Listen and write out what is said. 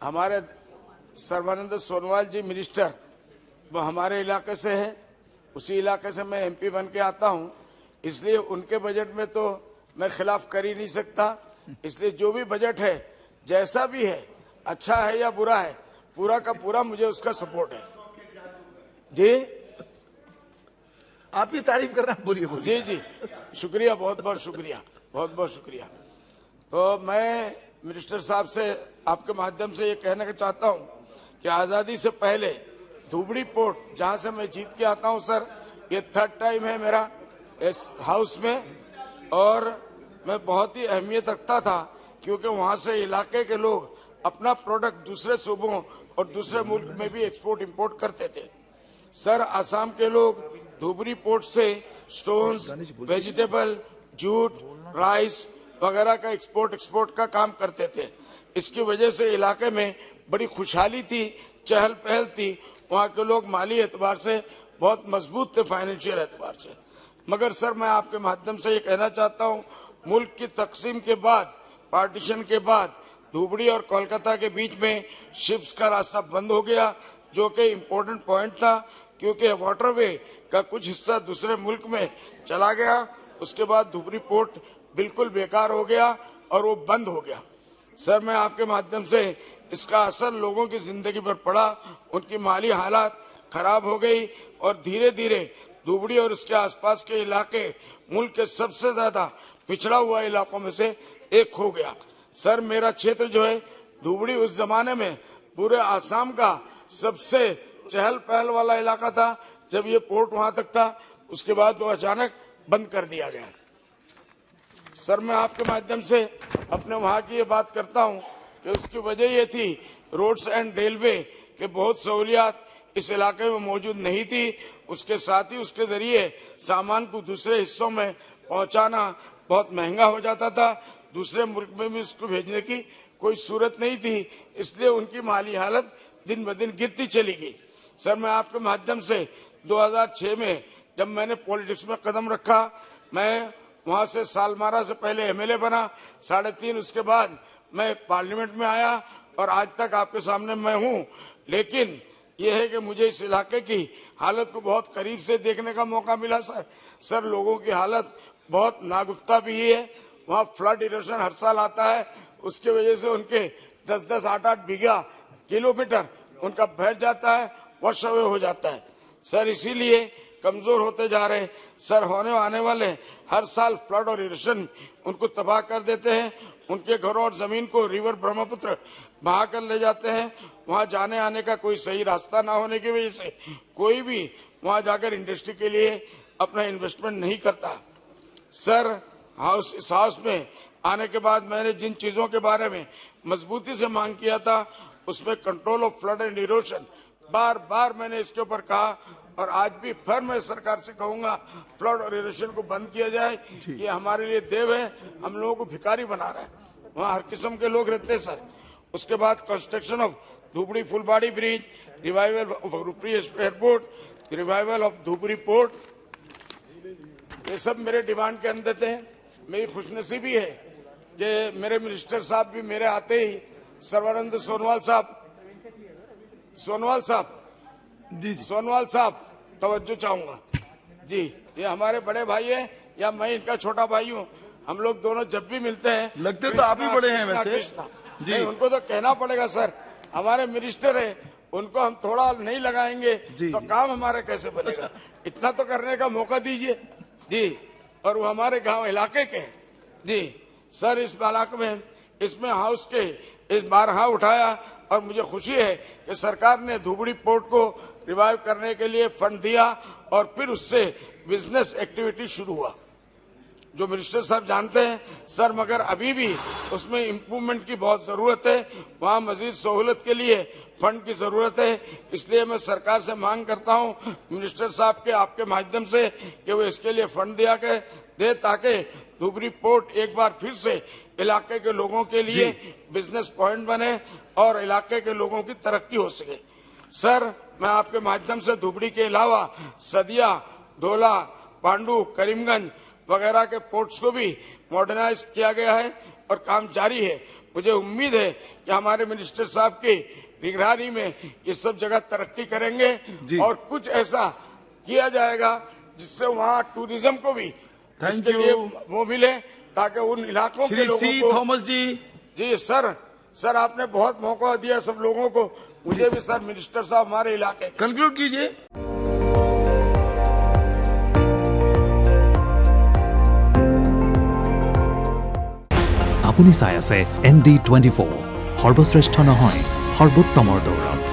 हमारे सर्बानंद सोनोवाल जी मिनिस्टर, वो हमारे इलाके से है, उसी इलाके से मैं एमपी बन के आता हूं, इसलिए उनके बजट में तो मैं खिलाफ कर ही नहीं सकता। इसलिए जो भी बजट है, जैसा भी है, अच्छा है या बुरा है, पूरा का पूरा मुझे उसका सपोर्ट है। जी, आपकी तारीफ कर रहा हूं, बोलिए बोलिए। जी, शुक्रिया, बहुत बहुत शुक्रिया, बहुत बहुत शुक्रिया। तो मैं मिनिस्टर साहब से आपके माध्यम से ये कहना चाहता हूँ कि आज़ादी से पहले धुबड़ी पोर्ट, जहाँ से मैं जीत के आता हूँ सर, ये 3rd टाइम है मेरा इस हाउस में, और मैं बहुत ही अहमियत रखता था क्योंकि वहाँ से इलाके के लोग अपना प्रोडक्ट दूसरे सूबों और दूसरे मुल्क में भी एक्सपोर्ट इंपोर्ट करते थे। सर, आसाम के लोग धुबरी पोर्ट से स्टोन्स, वेजिटेबल, जूट, राइस वगैरह का एक्सपोर्ट का काम करते थे। इसकी वजह से इलाके में बड़ी खुशहाली थी, चहल पहल थी। वहाँ के लोग माली एतबार से बहुत मजबूत थे, फाइनेंशियल एतबार से। मगर सर, मैं आपके माध्यम से ये कहना चाहता हूँ, मुल्क की तकसीम के बाद, पार्टीशन के बाद धुबड़ी और कोलकाता के बीच में शिप्स का रास्ता बंद हो गया, जो कि इम्पोर्टेंट पॉइंट था, क्योंकि वाटरवे का कुछ हिस्सा दूसरे मुल्क में चला गया। उसके बाद धुबरी पोर्ट बिल्कुल बेकार हो गया और वो बंद हो गया। सर, मैं आपके माध्यम से इसका असर लोगों की जिंदगी पर पड़ा, उनकी माली हालात खराब हो गई और धीरे धीरे धुबड़ी और उसके आसपास के इलाके मुल्क के सबसे ज्यादा पिछड़ा हुआ इलाकों में से एक हो गया। सर, मेरा क्षेत्र जो है धुबड़ी, उस जमाने में पूरे आसाम का सबसे चहल पहल वाला इलाका था जब ये पोर्ट वहां तक था। उसके बाद वो अचानक बंद कर दिया गया। सर, मैं आपके माध्यम से अपने वहां की ये बात करता हूं कि उसकी वजह ये थी, रोड्स एंड रेलवे के बहुत सहूलियात इस इलाके में मौजूद नहीं थी। उसके साथ ही उसके जरिए सामान को दूसरे हिस्सों में पहुंचाना बहुत महंगा हो जाता था। दूसरे मुल्क में भी उसको भेजने की कोई सूरत नहीं थी, इसलिए उनकी माली हालत दिन ब दिन गिरती चली गई। सर, मैं आपके माध्यम से 2006 में जब मैंने पॉलिटिक्स में कदम रखा, मैं वहां से सालमारा से पहले एमएलए बना, 3.5 उसके बाद मैं पार्लियामेंट में आया और आज तक आपके सामने मैं हूं। लेकिन यह है कि मुझे इस इलाके की हालत को बहुत करीब से देखने का मौका मिला। सर, लोगों की हालत बहुत नागुफ्ता भी है। वहाँ फ्लड इरोशन हर साल आता है, उसके वजह से उनके 10-10, 8-8 बीघा किलोमीटर उनका बैठ जाता है, वॉश अवे हो जाता है। सर, इसीलिए कमजोर होते जा रहे। सर, होने आने वाले हर साल फ्लड और इरोशन उनको तबाह कर देते हैं। उनके घरों और जमीन को रिवर ब्रह्मपुत्र बहा कर ले जाते हैं। वहां जाने आने का कोई सही रास्ता ना होने की वजह से कोई भी वहां जाकर इंडस्ट्री के लिए अपना इन्वेस्टमेंट नहीं करता। सर, इस हाउस में आने के बाद मैंने जिन चीजों के बारे में मजबूती से मांग किया था, उसमें control of flood and erosion, बार बार मैंने इसके ऊपर कहा और आज भी फिर मैं सरकार से कहूंगा, फ्लड और इरोशन को बंद किया जाए। ये हमारे लिए देव है, हम लोगों को भिखारी बना रहा है। वहाँ हर किस्म के लोग रहते हैं। सर, उसके बाद construction of Dhubri Fulbari bridge, revival of Rupsi airport, revival of Dhubri port, ये सब मेरे डिमांड के अंदर थे। मेरी खुशनसीबी है कि मेरे मिनिस्टर साहब भी मेरे आते ही, सर्बानंद सोनोवाल साहब जी, सोनोवाल साहब, तवज्जो चाहूंगा जी। ये हमारे बड़े भाई हैं या मैं इनका छोटा भाई हूँ। हम लोग दोनों जब भी मिलते हैं, लगते तो आप ही बड़े हैं वैसे जी। उनको तो कहना पड़ेगा सर, हमारे मिनिस्टर है, उनको हम थोड़ा नहीं लगाएंगे तो काम हमारा कैसे बनेगा। इतना तो करने का मौका दीजिए जी। और वो हमारे गांव इलाके के जी। सर, इस इलाके में इसमें हाउस के इस बारहा उठाया और मुझे खुशी है कि सरकार ने धुबड़ी पोर्ट को रिवाइव करने के लिए फंड दिया और फिर उससे बिजनेस एक्टिविटी शुरू हुआ, जो मिनिस्टर साहब जानते हैं। सर, मगर अभी भी उसमें इम्प्रूवमेंट की बहुत जरूरत है। वहाँ मजीद सहूलत के लिए फंड की जरूरत है। इसलिए मैं सरकार से मांग करता हूँ मिनिस्टर साहब के, आपके माध्यम से, कि वो इसके लिए फंड दिया दे ताकि धुबरी पोर्ट एक बार फिर से इलाके के लोगों के लिए बिजनेस पॉइंट बने और इलाके के लोगों की तरक्की हो सके। सर, मैं आपके माध्यम से धुबड़ी के अलावा सदिया, ढोला, पांडू, करीमगंज वगैरह के पोर्ट्स को भी मॉडर्नाइज किया गया है और काम जारी है। मुझे उम्मीद है कि हमारे मिनिस्टर साहब की निगरानी में ये सब जगह तरक्की करेंगे जी। और कुछ ऐसा किया जाएगा जिससे वहाँ टूरिज्म को भी Thank इसके you. लिए वो मिले, ताकि उन इलाकों के श्री लोगों सी को। थॉमस जी। जी सर आपने बहुत मौका दिया सब लोगों को, मुझे भी सर मिनिस्टर साहब हमारे इलाके के। कंक्लूड कीजिए। আপুনি চাই আছে ND24 সৰ্বশ্ৰেষ্ঠ নহয় সৰ্বোত্তমৰ দৌৰ।